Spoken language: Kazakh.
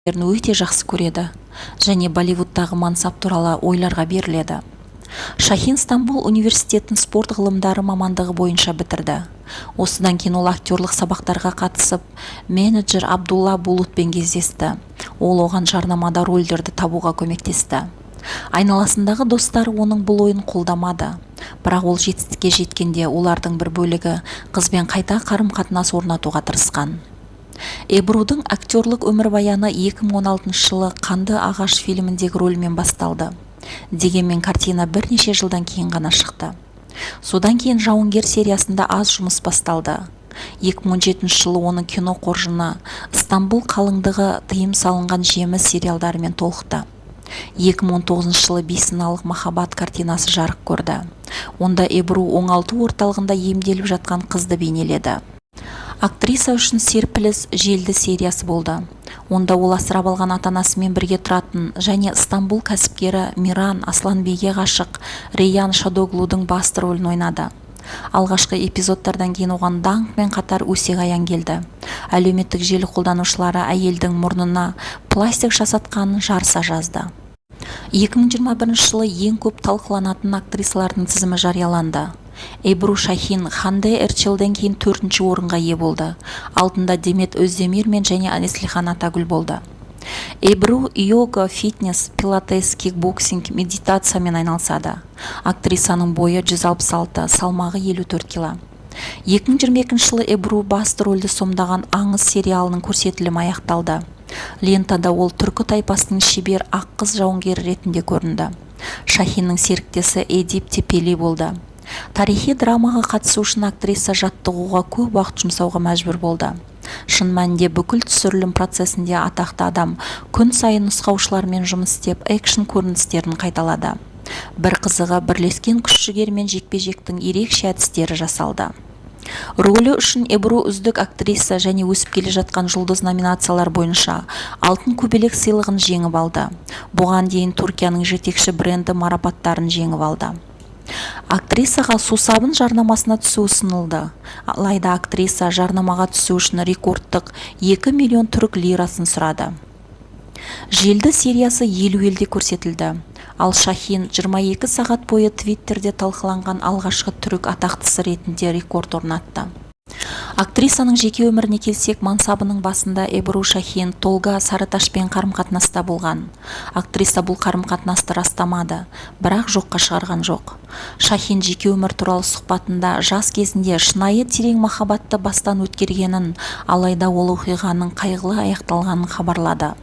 өте жақсы көреді және Болливудтағы мансап туралы ойларға беріледі. Шахин Стамбул университетін спорт ғылымдары мамандығы бойынша бітірді. Осыдан кейін ол актерлық сабақтарға қатысып, менеджер Абдулла Булутпен кездесті. Ол оған жарнамада рөлдерді табуға көмектесті. Айналасындағы достары оның бұл ойын қолдамады. Бірақ ол жетістікке жеткенде олардың бір бөлігі қызбен қайта қарым-қатынас орнатуға тырысқан. Эбрудың актерлік өмірбаяны 2016 жылы Қанды ағаш фильміндегі рөлмен басталды. Дегенмен картина бірнеше жылдан кейін ғана шықты. Содан кейін Жауынгер сериясында аз жұмыс басталды. 2017 жылы оның кино қоржыны Стамбул қалыңдығы тыйым салынған жеміс сериалдарымен толықты. 2019 жылы Бейсіналық махаббат картинасы жарық көрді. Онда Эбру оңалту орталығында емделіп жатқан қызды бейнеледі. Актриса үшін серпіліс желді сериясы болды. Онда ол асырап алған ата-анасымен бірге тұратын және Стамбул кәсіпкері Миран Асланбейге ғашық Рейян Шадоглудың басты рөлін ойнады. Алғашқы эпизодтардан кейін оған даңқпен қатар өсек-аяң келді. Әлеуметтік желі қолданушылары әйелдің мұрнына пластик жасатқанын жарыса жазды. 2021 жылы ең көп талқыланатын актрисалардың тізімі жарияланды. Эбру Шахин Ханде Эрчелден кейін 4-ші орынға ие болды. Алдында Демет Өздемирмен және Анеслихан Атагүл болды. Эбру йога, фитнес, пилатес, кикбоксинг, медитациямен айналысады. Актрисаның бойы 166, салмағы 54 кг. 2022 жылы Эбру басты рөлді сомдаған Аңыз сериалының көрсетілімі аяқталды. Лентада ол түркі тайпасының шебер ақ қыз жауынгері ретінде көрінді. Шахиннің серіктесі Эдип Тепели болды. Тарихи драмаға қатысу үшін актриса жаттығуға көп уақыт жұмсауға мәжбүр болды. Шын мәнінде бүкіл түсірілім процесінде атақты адам күн сайын нұсқаушылармен жұмыс істеп, экшн көріністерін қайталады. Бір қызығы, бірлескен күш-жігер мен жекпе-жектің ерекше әдістері жасалды. Рөлі үшін Эбру үздік актриса және өсіп келе жатқан жұлдыз номинациялар бойынша алтын көбелек сыйлығын жеңіп алды. Бұған дейін Түркияның жетекші бренді марапаттарын жеңіп алды. Актрисаға сусабын жарнамасына түсу ұсынылды. Алайда актриса жарнамаға түсу үшін рекордтық 2 миллион түрік лирасын сұрады. Желді сериясы 50 елде көрсетілді. Ал Шахин 22 сағат бойы Твиттерде талқыланған алғашқы түрік атақтысы ретінде рекорд орнатты. Актрисаның жеке өміріне келсек, мансабының басында Эбру Шахин Толга Сарыташпен қарым-қатынаста болған. Актриса бұл қарым-қатынасты растамады, бірақ жоққа шығарған жоқ. Шахин жеке өмір туралы сұхбатында жас кезінде шынайы терең махаббатты бастан өткергенін, алайда ол оқиғаның қайғылы аяқталғанын хабарлады.